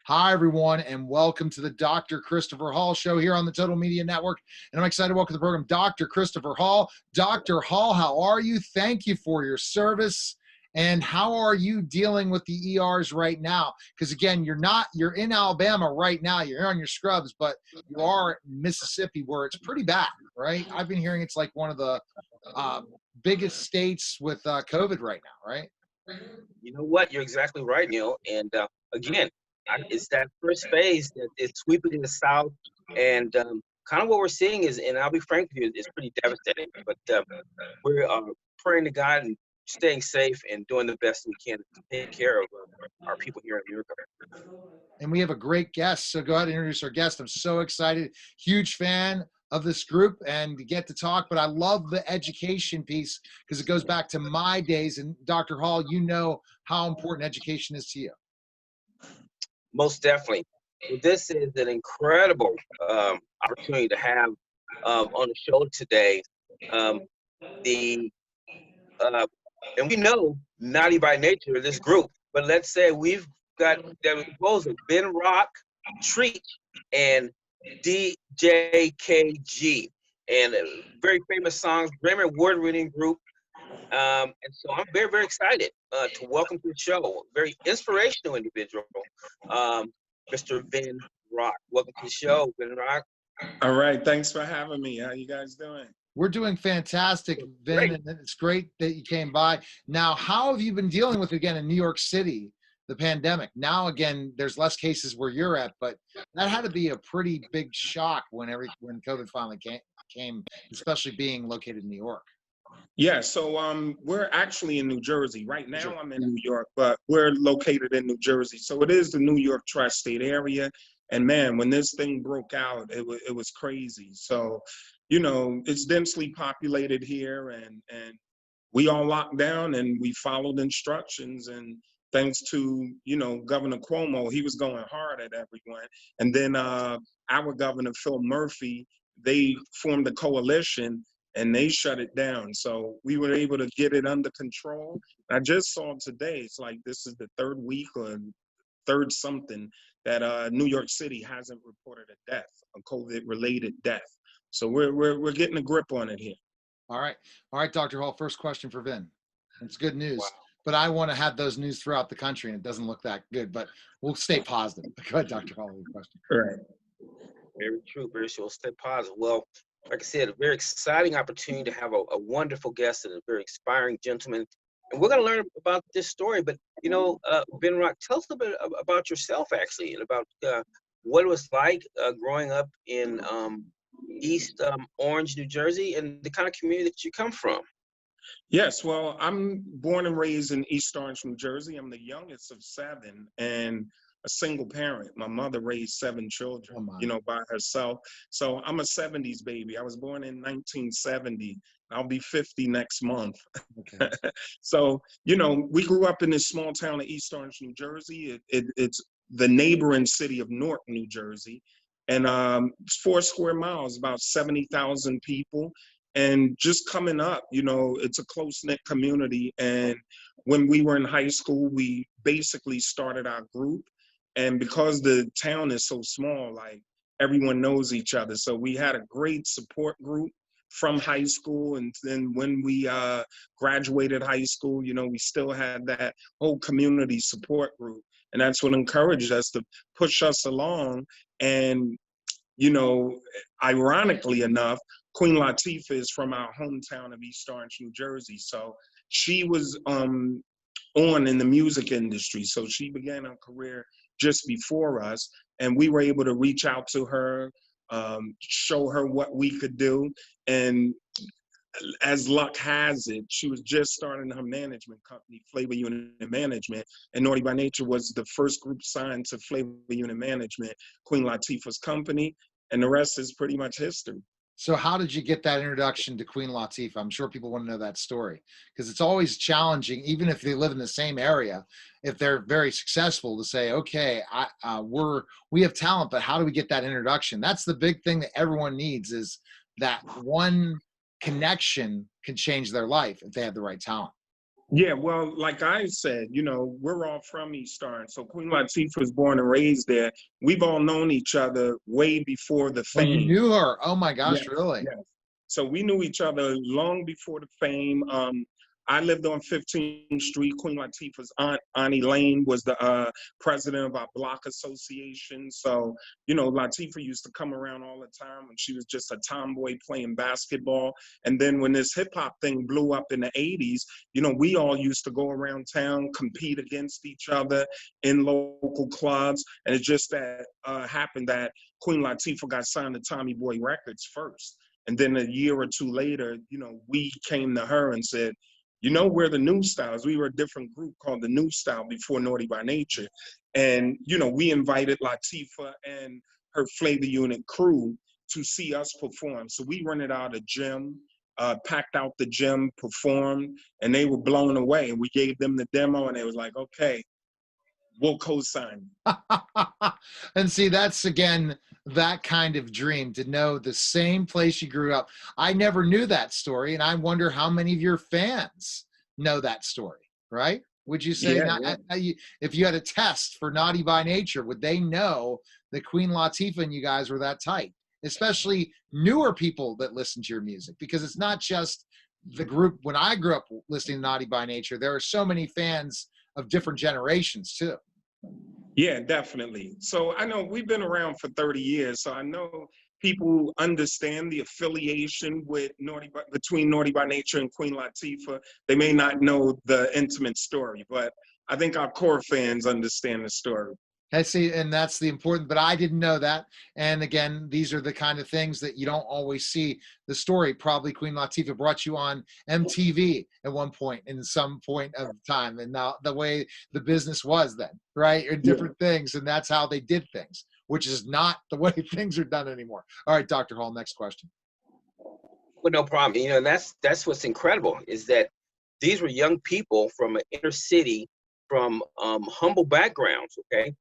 Hi, everyone, and welcome to the Dr. Christopher Hall Show here on the Total Media Network. And I'm excited to welcome to the program Dr. Christopher Hall. Dr. Hall, how are you? Thank you for your service. And how are you dealing with the ERs right now? Because again, you're in Alabama right now. You're on your scrubs, but you are in Mississippi where it's pretty bad, right? I've been hearing it's like one of the biggest states with COVID right now, right? You know what? You're exactly right, Neil. And again, it's that first phase that is sweeping in the South. And kind of what we're seeing is, and I'll be frank with you, it's pretty devastating. But we're praying to God and staying safe and doing the best we can to take care of our people here in America. And we have a great guest. So go ahead and introduce our guest. I'm so excited. Huge fan of this group and to get to talk, but I love the education piece because it goes back to my days. And Dr. Hall, you know how important education is to you. Most definitely. Well, this is an incredible opportunity to have on the show today. And we know naughty by nature this group, but let's say we've got that proposal: Ben Rock, Treat, and DJKG, and very famous songs, Grammy award-winning group. And so I'm very, very excited to welcome to the show, very inspirational individual, Mr. Ben Rock. Welcome to the show, Ben Rock. All right, thanks for having me. How you guys doing? We're doing fantastic, Ben, and it's great that you came by. Now, how have you been dealing with, again, in New York City, the pandemic? Now, again, there's less cases where you're at, but that had to be a pretty big shock when COVID finally came, especially being located in New York. Yeah, so we're actually in New Jersey. Right now I'm in New York, but we're located in New Jersey. So it is the New York tri-state area. And man, when this thing broke out, it was crazy. So, you know, it's densely populated here and we all locked down and we followed instructions. And thanks to, you know, Governor Cuomo, he was going hard at everyone. And then our governor, Phil Murphy, they formed a coalition and they shut it down. So we were able to get it under control. I just saw today, it's like this is the third week or third something that New York City hasn't reported a death, a COVID-related death. So we're getting a grip on it here. All right, Dr. Hall, first question for Vin. It's good news, wow. But I want to have those news throughout the country and it doesn't look that good, but we'll stay positive. Go ahead, Dr. Hall, your question. All right. Very true, very sure. Stay positive. Well, like I said, a very exciting opportunity to have a wonderful guest and a very inspiring gentleman. And we're going to learn about this story. But, you know, Ben Rock, tell us a little bit about yourself, actually, and about what it was like growing up in East Orange, New Jersey, and the kind of community that you come from. Yes, well, I'm born and raised in East Orange, New Jersey. I'm the youngest of 7 and a single parent. My mother raised 7 children, you know, by herself. So I'm a 70s baby. I was born in 1970. I'll be 50 next month. Okay. So, you know, we grew up in this small town of East Orange, New Jersey. It's the neighboring city of Newark, New Jersey. And it's 4 square miles, about 70,000 people. And just coming up, you know, it's a close-knit community. And when we were in high school, we basically started our group. And because the town is so small, like everyone knows each other. So we had a great support group from high school. And then when we graduated high school, you know, we still had that whole community support group. And that's what encouraged us to push us along. And, you know, ironically enough, Queen Latifah is from our hometown of East Orange, New Jersey. So she was on in the music industry. So she began her career just before us. And we were able to reach out to her, show her what we could do. And as luck has it, she was just starting her management company, Flavor Unit Management. And Naughty by Nature was the first group signed to Flavor Unit Management, Queen Latifah's company. And the rest is pretty much history. So how did you get that introduction to Queen Latifah? I'm sure people want to know that story because it's always challenging, even if they live in the same area, if they're very successful, to say, okay, we have talent, but how do we get that introduction? That's the big thing that everyone needs, is that one connection can change their life if they have the right talent. Yeah, well, like I said, we're all from East Orange. So Queen Latifah was born and raised there. We've all known each other way before the Oh, you fame. knew her. Oh my Yes, gosh, really? yes. So we knew each other long before the fame. I lived on 15th Street. Queen Latifah's aunt, Annie Lane, was the president of our block association. So, Latifah used to come around all the time when she was just a tomboy playing basketball. And then when this hip hop thing blew up in the 80s, we all used to go around town, compete against each other in local clubs. And it just that happened that Queen Latifah got signed to Tommy Boy Records first. And then a year or two later, we came to her and said, we're the New Styles. We were a different group called the New Style before Naughty by Nature. And, we invited Latifah and her Flavor Unit crew to see us perform. So we rented out a gym, packed out the gym, performed, and they were blown away. And we gave them the demo and they was like, okay, we'll co-sign. And see, that's again, that kind of dream, to know the same place you grew up. I never knew that story, and I wonder how many of your fans know that story, right? Would you say, Yeah. if you had a test for Naughty by Nature, would they know that Queen Latifah and you guys were that tight? Especially newer people that listen to your music, because it's not just the group. When I grew up listening to Naughty by Nature, there are so many fans of different generations too. Yeah, definitely. So I know we've been around for 30 years, so I know people understand the affiliation with between Naughty by Nature and Queen Latifah. They may not know the intimate story, but I think our core fans understand the story. I see, and that's the important, but I didn't know that. And again, these are the kind of things that you don't always see. The story, probably Queen Latifah brought you on MTV at one point, in some point of time, and now the way the business was then, right? Or different things, and that's how they did things, which is not the way things are done anymore. All right, Dr. Hall, next question. Well, no problem. And that's what's incredible, is that these were young people from an inner city, from humble backgrounds, okay?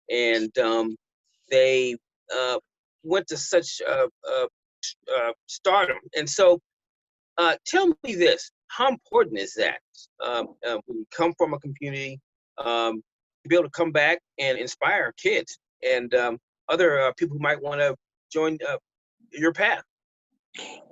And they went to such stardom. And so tell me this, how important is that when you come from a community, to be able to come back and inspire kids and other people who might want to join your path?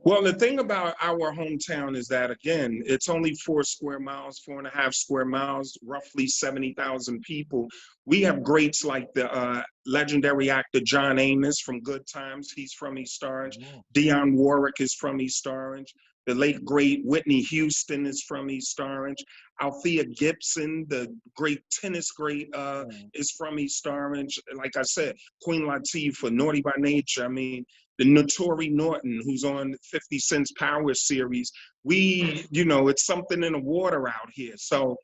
Well, the thing about our hometown is that, again, it's only 4 square miles, 4.5 square miles, roughly 70,000 people. We have greats like the legendary actor John Amos from Good Times. He's from East Orange. Dionne Warwick is from East Orange. The late, great Whitney Houston is from East Orange. Althea Gibson, the great tennis great, is from East Orange. Like I said, Queen Latifah, Naughty by Nature. I mean, the Notori Norton, who's on 50 Cent's Power series. It's something in the water out here. So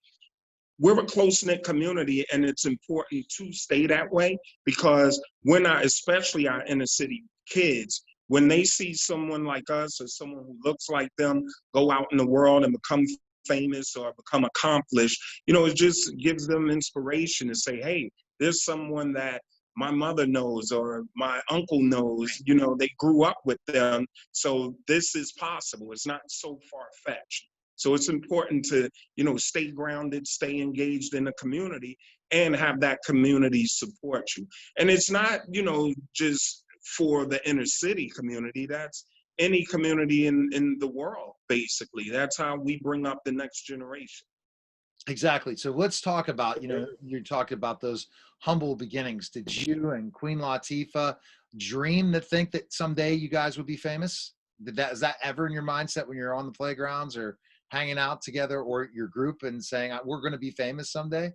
we're a close-knit community, and it's important to stay that way, because especially our inner city kids, when they see someone like us or someone who looks like them go out in the world and become famous or become accomplished, it just gives them inspiration to say, hey, there's someone that my mother knows or my uncle knows, they grew up with them. So this is possible. It's not so far-fetched. So it's important to, stay grounded, stay engaged in the community, and have that community support you. And it's not, just for the inner city community. That's any community in the world, basically. That's how we bring up the next generation. Exactly. So let's talk about, you're talking about those humble beginnings. Did you and Queen Latifah dream to think that someday you guys would be famous? Is that ever in your mindset when you're on the playgrounds or hanging out together, or your group, and saying, we're going to be famous someday?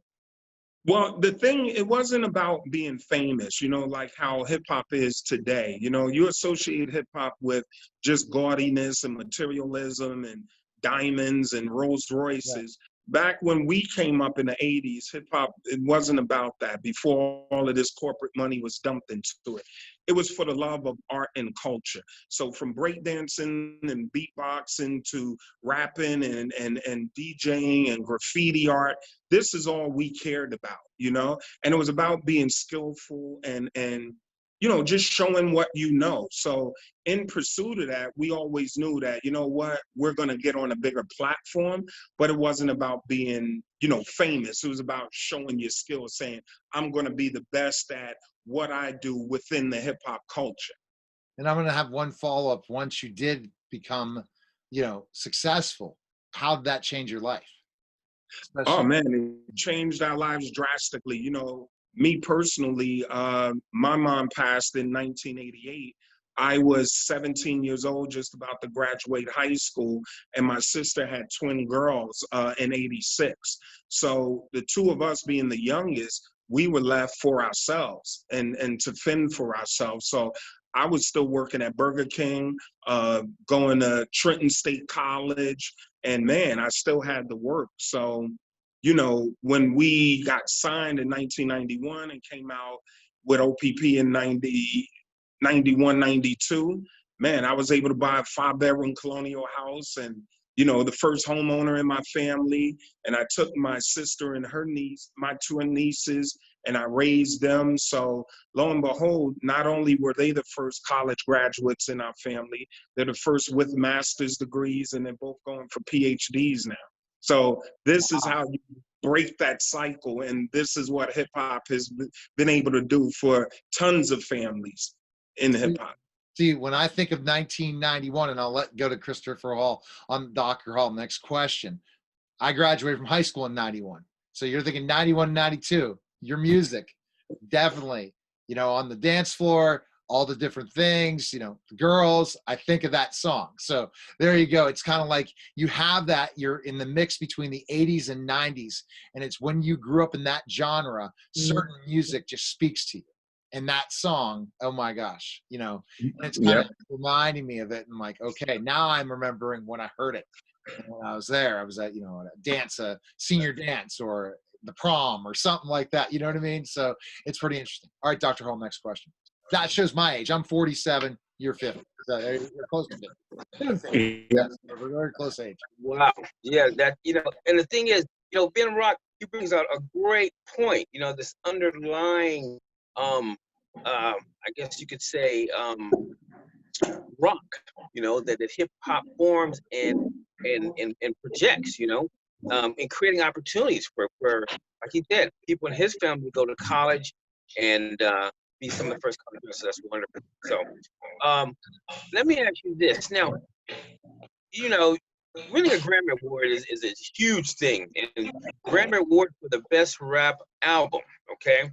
Well, the thing, it wasn't about being famous, like how hip hop is today. You associate hip hop with just gaudiness and materialism and diamonds and Rolls Royces. Back when we came up in the 80s, hip hop, it wasn't about that. Before all of this corporate money was dumped into it, it was for the love of art and culture. So from breakdancing and beatboxing to rapping and DJing and graffiti art, this is all we cared about, and it was about being skillful and just showing what you know. So in pursuit of that, we always knew that, you know what, we're going to get on a bigger platform, but it wasn't about being, famous. It was about showing your skills, saying, I'm going to be the best at what I do within the hip hop culture. And I'm going to have one follow-up. Once you did become, successful, how did that change your life? Oh man, it changed our lives drastically. Me personally, my mom passed in 1988. I was 17 years old, just about to graduate high school, and my sister had twin girls in 86. So the two of us being the youngest, we were left for ourselves and to fend for ourselves. So I was still working at Burger King, going to Trenton State College, and man, I still had to work. So when we got signed in 1991 and came out with OPP in 91, 92, man, I was able to buy a 5-bedroom colonial house and, the first homeowner in my family. And I took my sister and her niece, my two nieces, and I raised them. So lo and behold, not only were they the first college graduates in our family, they're the first with master's degrees, and they're both going for PhDs now. So this is how you break that cycle, and this is what hip hop has been able to do for tons of families in hip hop. See, when I think of 1991, and I'll let go to Christopher Hall on Dr. Hall, next question. I graduated from high school in 91. So you're thinking 91, 92, your music, definitely, on the dance floor, all the different things, the girls, I think of that song. So there you go. It's kind of like you have that, you're in the mix between the 80s and 90s. And it's when you grew up in that genre, certain music just speaks to you. And that song, oh my gosh, and it's kind of reminding me of it. And I'm like, okay, now I'm remembering when I heard it. And when I was there, I was at, a dance, a senior dance or the prom or something like that. You know what I mean? So it's pretty interesting. All right, Dr. Hall, next question. That shows my age. I'm 47. You're 50. So you're close to 50. Yes, we're very close age. Wow. Yeah, that, and the thing is, Ben Rock, he brings out a great point, this underlying, I guess you could say, rock, that hip hop forms and projects, and creating opportunities for, like he said, people in his family go to college and be some of the first college students. So that's wonderful. So let me ask you this. Now, winning a Grammy Award is a huge thing. And Grammy Award for the best rap album, okay?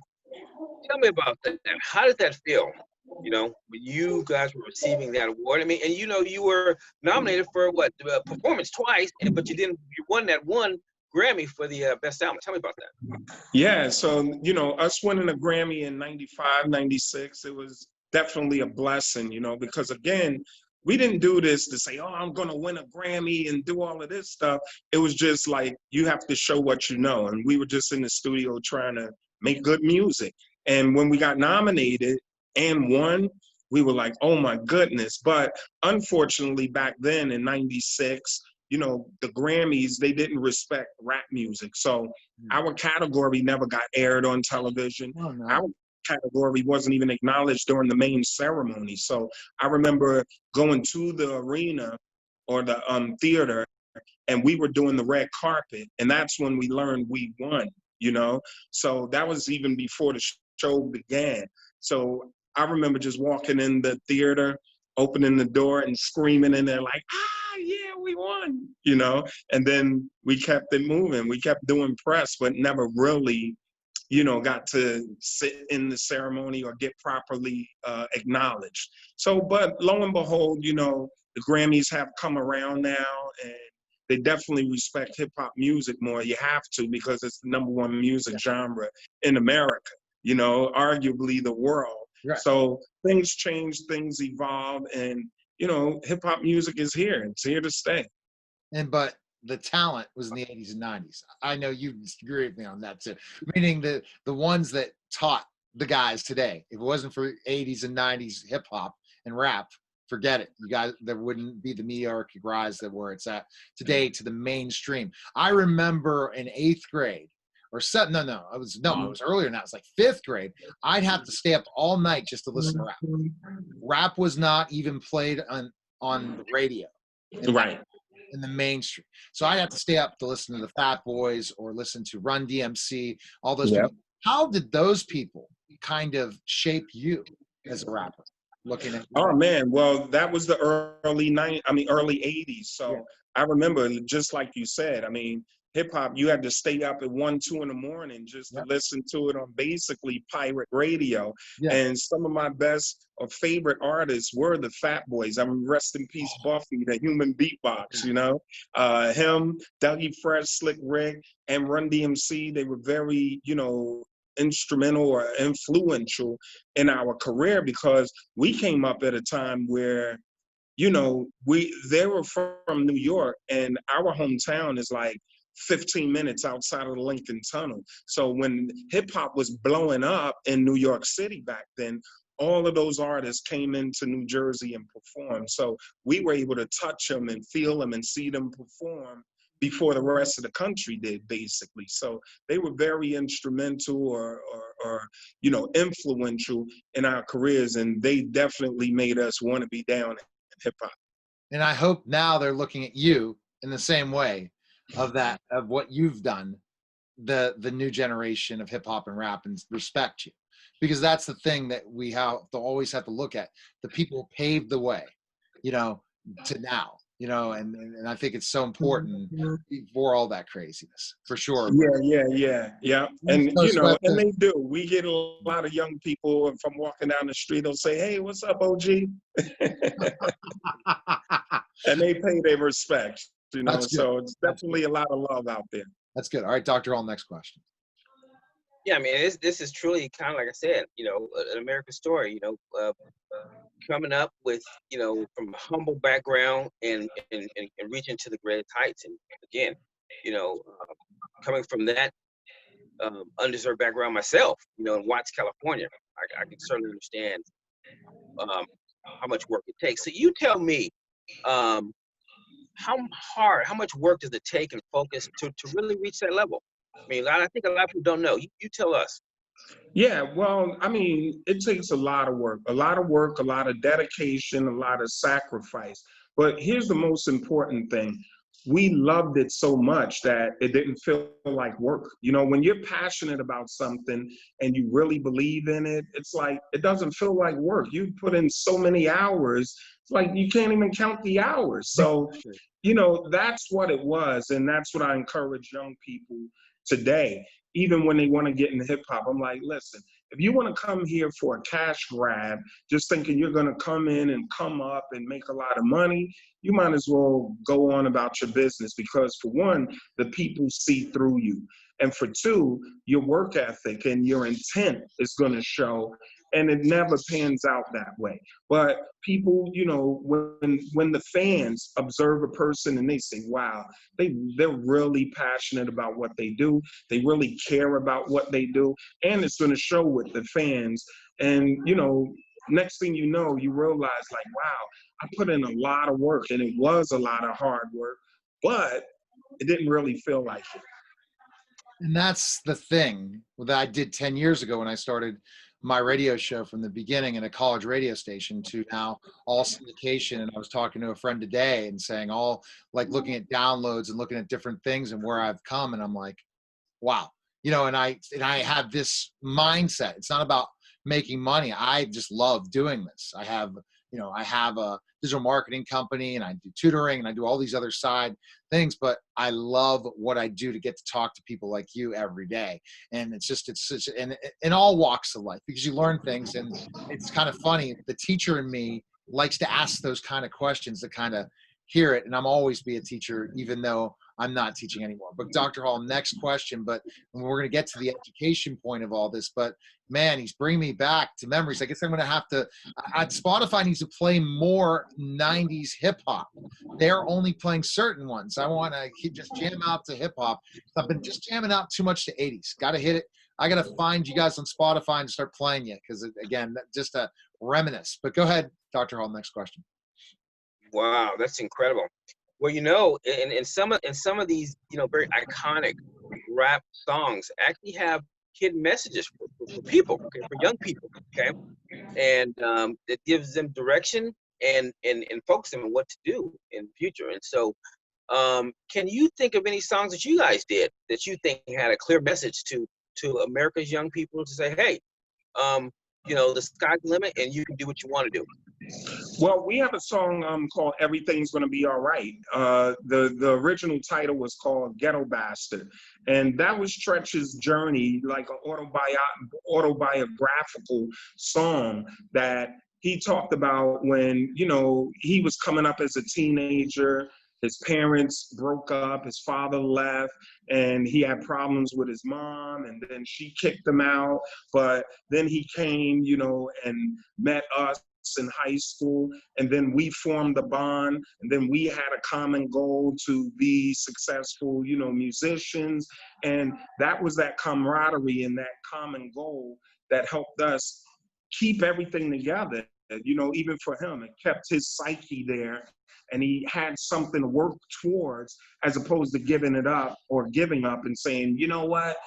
Tell me about that. How did that feel? When you guys were receiving that award. I mean, and you were nominated for performance twice, but you won that one Grammy for the best album. Tell me about that. Yeah, so us winning a Grammy in 95, 96, it was definitely a blessing, because again, we didn't do this to say, oh, I'm going to win a Grammy and do all of this stuff. It was just like, you have to show what you know. And we were just in the studio trying to make good music. And when we got nominated and won, we were like, oh my goodness. But unfortunately, back then in 96, the Grammys, they didn't respect rap music. So our category never got aired on television. Oh, no. Our category wasn't even acknowledged during the main ceremony. So I remember going to the arena or the theater, and we were doing the red carpet. And that's when we learned we won, So that was even before the show began. So I remember just walking in the theater, opening the door and screaming in there like, yeah, we won, and then we kept it moving. We kept doing press, but never really, got to sit in the ceremony or get properly acknowledged. So, but lo and behold, the Grammys have come around now, and they definitely respect hip hop music more. You have to, because it's the #1 music genre in America, arguably the world. Right. So things change, things evolve, and hip hop music is here. It's here to stay. But the talent was in the 80s and 90s. I know you disagree with me on that too. Meaning the ones that taught the guys today. If it wasn't for 80s and 90s hip hop and rap, forget it. You guys, there wouldn't be the meteoric rise that where it's at today to the mainstream. I remember in 8th grade or seventh. No, I was earlier than that. It was like 5th grade. I'd have to stay up all night just to listen to rap. Rap was not even played on the radio. Right. In the mainstream. So I have to stay up to listen to the Fat Boys or listen to Run DMC, all those people. How did those people kind of shape you as a rapper? Looking at Oh man, well that was the early 80s. So I remember, just like you said, I mean, hip hop, you had to stay up at 1, 2 in the morning just to listen to it on basically pirate radio. And some of my best or favorite artists were the Fat Boys. I mean, rest in peace, Buffy, the human beatbox, you know, him, Dougie Fresh, Slick Rick, and Run DMC. They were very, you know, instrumental or influential in our career, because we came up at a time where, you know, they were from New York, and our hometown is like 15 minutes outside of the Lincoln Tunnel. So when hip hop was blowing up in New York City back then, all of those artists came into New Jersey and performed. So we were able to touch them and feel them and see them perform before the rest of the country did, basically. So they were very instrumental or you know, influential in our careers, and they definitely made us want to be down in hip hop. And I hope now they're looking at you in the same way of what you've done, the new generation of hip hop and rap, and respect you, because that's the thing that we have to always have to look at. The people paved the way, you know, to now. You know, and I think it's so important for all that craziness, for sure. Yeah. And, you know, and they do. We get a lot of young people, if I'm walking down the street, they'll say, "Hey, what's up, OG?" And they pay their respect, you know, so it's definitely a lot of love out there. That's good. All right, Dr. Hall, next question. Yeah, I mean, this is truly kind of, like I said, you know, an American story, you know, coming up with, you know, from a humble background and reaching to the greatest heights. And again, you know, coming from that undeserved background myself, you know, in Watts, California, I can certainly understand how much work it takes. So you tell me, how much work does it take and focus to really reach that level? I mean, I think a lot of people don't know. You tell us. Yeah, well, I mean, it takes a lot of work, a lot of dedication, a lot of sacrifice. But here's the most important thing. We loved it so much that it didn't feel like work. You know, when you're passionate about something and you really believe in it, it's like, it doesn't feel like work. You put in so many hours, it's like you can't even count the hours. So, you know, that's what it was. And that's what I encourage young people today. Even when they want to get into hip hop, I'm like, listen, if you want to come here for a cash grab, just thinking you're going to come in and come up and make a lot of money, you might as well go on about your business, because for one, the people see through you. And for two, your work ethic and your intent is going to show, and it never pans out that way. But people, you know, when the fans observe a person and they say, wow, they're really passionate about what they do. They really care about what they do. And it's going to show with the fans. And, you know, next thing you know, you realize like, wow, I put in a lot of work, and it was a lot of hard work, but it didn't really feel like it. And that's the thing that I did 10 years ago when I started my radio show from the beginning in a college radio station to now all syndication. And I was talking to a friend today and saying all, like, looking at downloads and looking at different things and where I've come. And I'm like, wow, you know, and I have this mindset. It's not about making money. I just love doing this. I have a digital marketing company, and I do tutoring, and I do all these other side things, but I love what I do to get to talk to people like you every day. And it's such, and in all walks of life, because you learn things. And it's kind of funny. The teacher in me likes to ask those kind of questions to kind of hear it. And I'm always be a teacher, even though I'm not teaching anymore. But Dr. Hall, next question, but we're going to get to the education point of all this, but man, he's bringing me back to memories. I guess I'm going to have to, Spotify needs to play more 90s hip hop. They're only playing certain ones. I want to just jam out to hip hop. I've been just jamming out too much to 80s. Got to hit it. I got to find you guys on Spotify and start playing you, because again, just a reminisce. But go ahead, Dr. Hall, next question. Wow, that's incredible. Well, you know, in some of these, you know, very iconic rap songs actually have hidden messages for people, okay, for young people, okay, and it gives them direction and focus them on what to do in the future. And so, can you think of any songs that you guys did that you think had a clear message to America's young people to say, hey, the sky's the limit and you can do what you want to do? Well, we have a song called "Everything's Gonna Be All Right." The original title was called "Ghetto Bastard," and that was Tretch's journey, like an autobiographical song that he talked about when he was coming up as a teenager. His parents broke up, his father left, and he had problems with his mom, and then she kicked him out. But then he came, and met us in high school, and then we formed a bond, and then we had a common goal to be successful, musicians. And that was that camaraderie and that common goal that helped us keep everything together. Even for him, it kept his psyche there, and he had something to work towards, as opposed to giving it up or giving up and saying, you know what,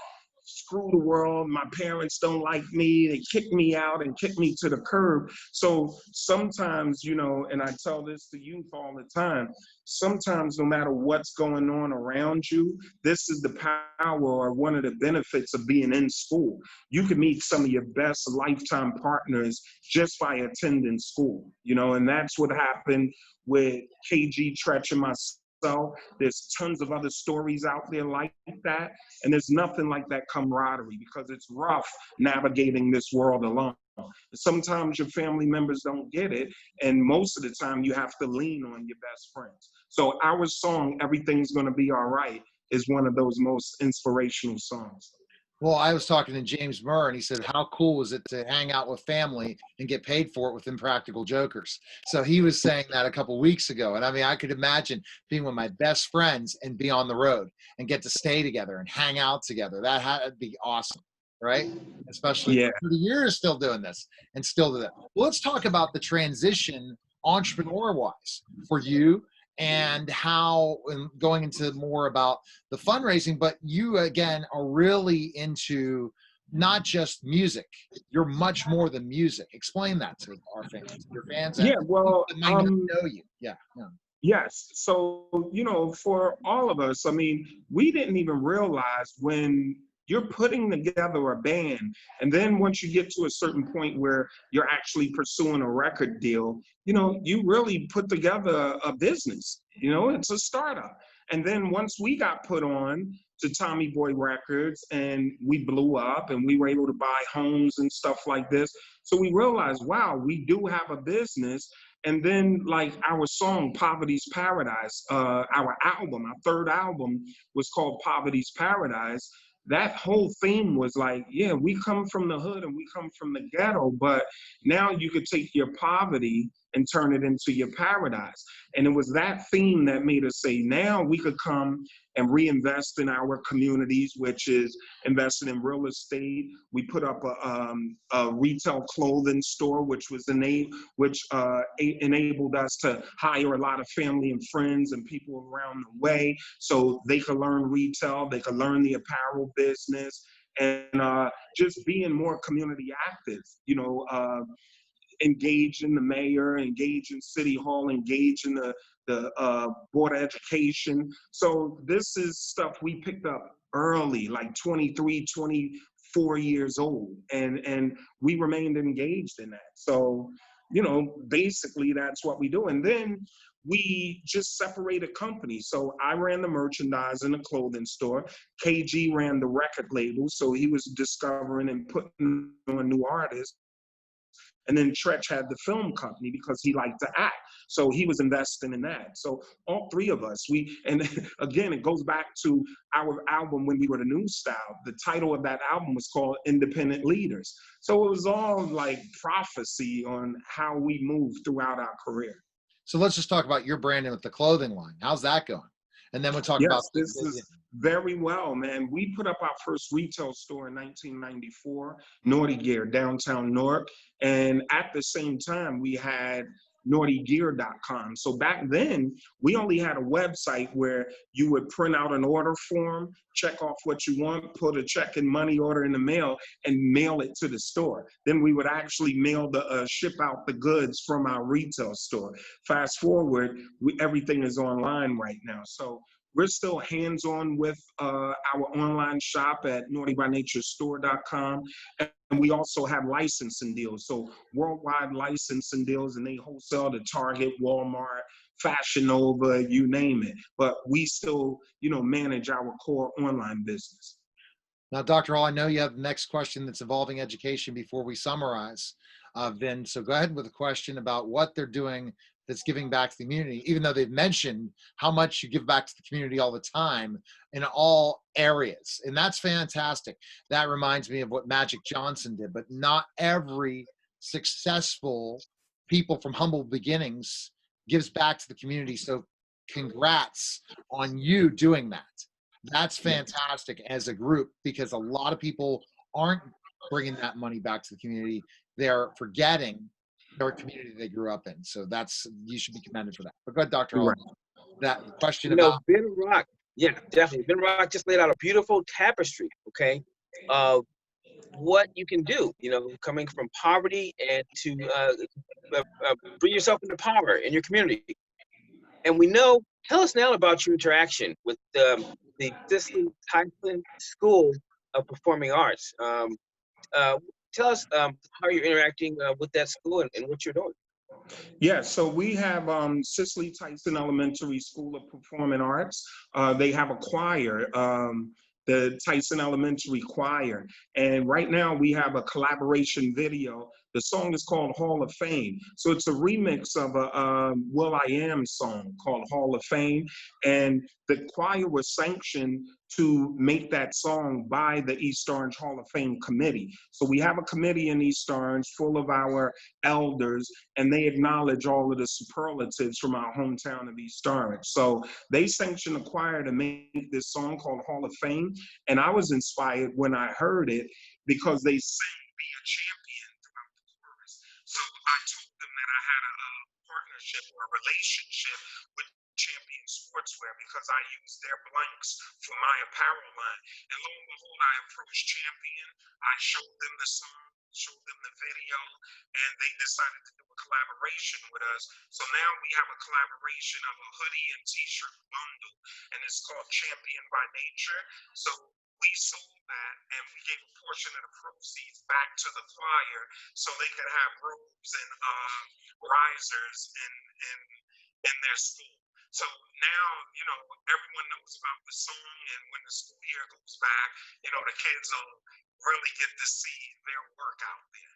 screw the world, my parents don't like me, they kick me out and kick me to the curb. So sometimes, and I tell this to youth all the time, sometimes no matter what's going on around you, this is the power or one of the benefits of being in school. You can meet some of your best lifetime partners just by attending school, and that's what happened with KG, Tretch, and myself. There's tons of other stories out there like that, and there's nothing like that camaraderie, because it's rough navigating this world alone. Sometimes your family members don't get it, and most of the time you have to lean on your best friends. So our song, "Everything's Gonna Be All Right," is one of those most inspirational songs. Well, I was talking to James Murr, and he said, how cool was it to hang out with family and get paid for it with Impractical Jokers? So he was saying that a couple of weeks ago. And I mean, I could imagine being with my best friends and be on the road and get to stay together and hang out together. That'd be awesome, right? Especially for 30 years still doing this and still do that. Well, let's talk about the transition entrepreneur-wise for you, and how, and going into more about the fundraising, but you again are really into not just music. You're much more than music. Explain that to our fans, your fans. Yeah, well, that might not know you. Yeah. Yes. So, for all of us, I mean, we didn't even realize when you're putting together a band, and then once you get to a certain point where you're actually pursuing a record deal, you really put together a business. It's a startup. And then once we got put on to Tommy Boy Records and we blew up and we were able to buy homes and stuff like this, so we realized, wow, we do have a business. And then, like, our song "Poverty's Paradise," our album, our third album, was called "Poverty's Paradise." That whole theme was like, yeah, we come from the hood and we come from the ghetto, but now you could take your poverty and turn it into your paradise. And it was that theme that made us say, now we could come and reinvest in our communities, which is investing in real estate. We put up a retail clothing store, which enabled us to hire a lot of family and friends and people around the way, so they could learn retail, they could learn the apparel business, and just being more community active, engage in the mayor, engage in city hall, engage in the board of education. So this is stuff we picked up early, like 23, 24 years old, and we remained engaged in that. So, basically that's what we do. And then we just separated companies. So I ran the merchandise in the clothing store. KG ran the record label, so he was discovering and putting on new artists. And then Tretch had the film company because he liked to act. So he was investing in that. So all three of us, and again, it goes back to our album when we were the New Style. The title of that album was called Independent Leaders. So it was all like prophecy on how we moved throughout our career. So let's just talk about your branding with the clothing line. How's that going? And then we'll talk about this is very well, man. We put up our first retail store in 1994, Naughty Gear, downtown Newark. And at the same time, we had naughtygear.com. So back then, we only had a website where you would print out an order form, check off what you want, put a check and money order in the mail, and mail it to the store. Then we would actually ship out the goods from our retail store. Fast forward, everything is online right now. So we're still hands-on with our online shop at naughtybynaturesstore.com. And we also have licensing deals. So worldwide licensing deals, and they wholesale to Target, Walmart, Fashion Nova, you name it. But we still, manage our core online business. Now, Dr. Hall, I know you have the next question that's involving education before we summarize, Vin. So go ahead with a question about what they're doing that's giving back to the community, even though they've mentioned how much you give back to the community all the time in all areas. And that's fantastic. That reminds me of what Magic Johnson did, but not every successful people from humble beginnings gives back to the community. So congrats on you doing that. That's fantastic as a group, because a lot of people aren't bringing that money back to the community. They're forgetting their community they grew up in. So you should be commended for that. But go ahead, Dr. Hall. That question about Ben Rock, yeah, definitely. Ben Rock just laid out a beautiful tapestry, okay, of what you can do, coming from poverty and to bring yourself into power in your community. And tell us now about your interaction with the Cicely Tyson School of Performing Arts. Tell us how you're interacting with that school and what you're doing. Yeah, so we have Cicely Tyson Elementary School of Performing Arts. They have a choir, the Tyson Elementary Choir. And right now we have a collaboration video. The song is called Hall of Fame. So it's a remix of a will.i.am song called Hall of Fame. And the choir was sanctioned to make that song by the East Orange Hall of Fame committee. So we have a committee in East Orange full of our elders, and they acknowledge all of the superlatives from our hometown of East Orange. So they sanctioned the choir to make this song called Hall of Fame. And I was inspired when I heard it, because they sang Be a Champion throughout the chorus. So I told them that I had a partnership or a relationship with Champion Sportswear, because I use their blanks for my apparel line. And lo and behold, I approached Champion. I showed them the song, showed them the video, and they decided to do a collaboration with us. So now we have a collaboration of a hoodie and t-shirt bundle, and it's called Champion by Nature. So we sold that, and we gave a portion of the proceeds back to the choir so they could have robes and risers in their school. So now, everyone knows about the song, and when the school year goes back, the kids will really get to see their work out there.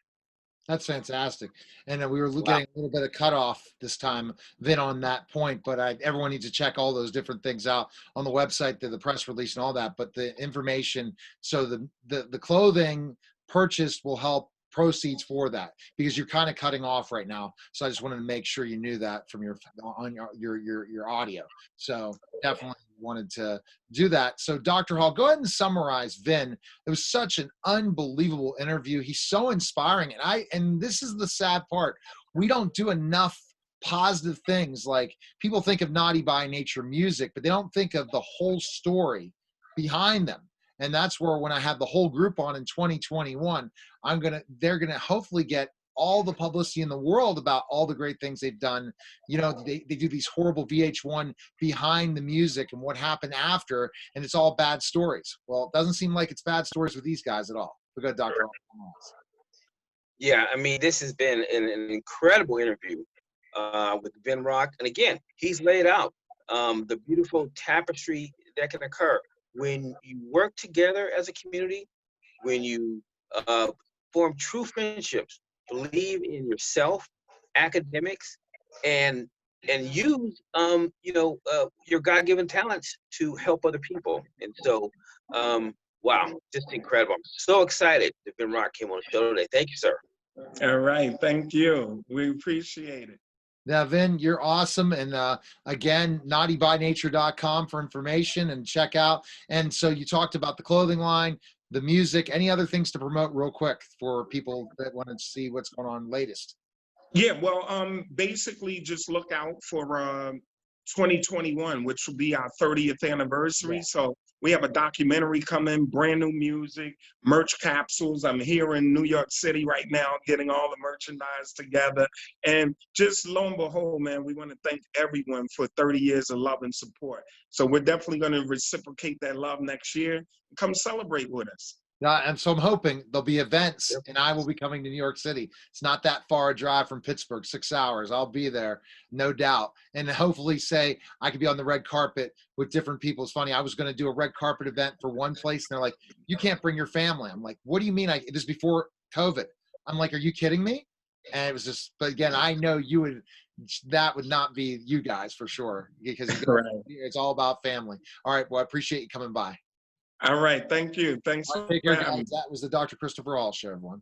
That's fantastic. And we were getting a little bit of cutoff this time, Vin, on that point, but everyone needs to check all those different things out on the website, the press release and all that, but the information, so the clothing purchased will help proceeds for that, because you're kind of cutting off right now. So I just wanted to make sure you knew that from your audio. So definitely wanted to do that. So Dr. Hall, go ahead and summarize Vin. It was such an unbelievable interview. He's so inspiring. And this is the sad part. We don't do enough positive things. Like, people think of Naughty by Nature music, but they don't think of the whole story behind them. And that's where, when I have the whole group on in 2021, they're gonna hopefully get all the publicity in the world about all the great things they've done. They do these horrible VH1 behind the music and what happened after, and it's all bad stories. Well, it doesn't seem like it's bad stories with these guys at all. We got Dr. Yeah, this has been an incredible interview with Ben Rock. And again, he's laid out the beautiful tapestry that can occur when you work together as a community, when you form true friendships, believe in yourself, academics, and use your God-given talents to help other people. And so, wow, just incredible. I'm so excited that Ben Rock came on the show today. Thank you, sir. All right, thank you. We appreciate it. Now, Vin, you're awesome. And again, naughtybynature.com for information and check out. And so you talked about the clothing line, the music, any other things to promote real quick for people that want to see what's going on latest? Yeah, well, basically just look out for 2021, which will be our 30th anniversary. Yeah. So we have a documentary coming, brand new music, merch capsules. I'm here in New York City right now, getting all the merchandise together. And just lo and behold, man, we want to thank everyone for 30 years of love and support. So we're definitely going to reciprocate that love next year. Come celebrate with us. And so I'm hoping there'll be events, Yep. and I will be coming to New York City. It's not that far a drive from Pittsburgh, 6 hours. I'll be there, no doubt. And hopefully say I could be on the red carpet with different people. It's funny, I was going to do a red carpet event for one place, and they're like, you can't bring your family. I'm like, what do you mean? This is before COVID. I'm like, are you kidding me? And it was just, but again, I know that would not be you guys for sure, because it's all about family. All right, well, I appreciate you coming by. All right. Thank you. Thanks All right, for take care, having me. guys. That was the Dr. Christopher Hall Show, everyone.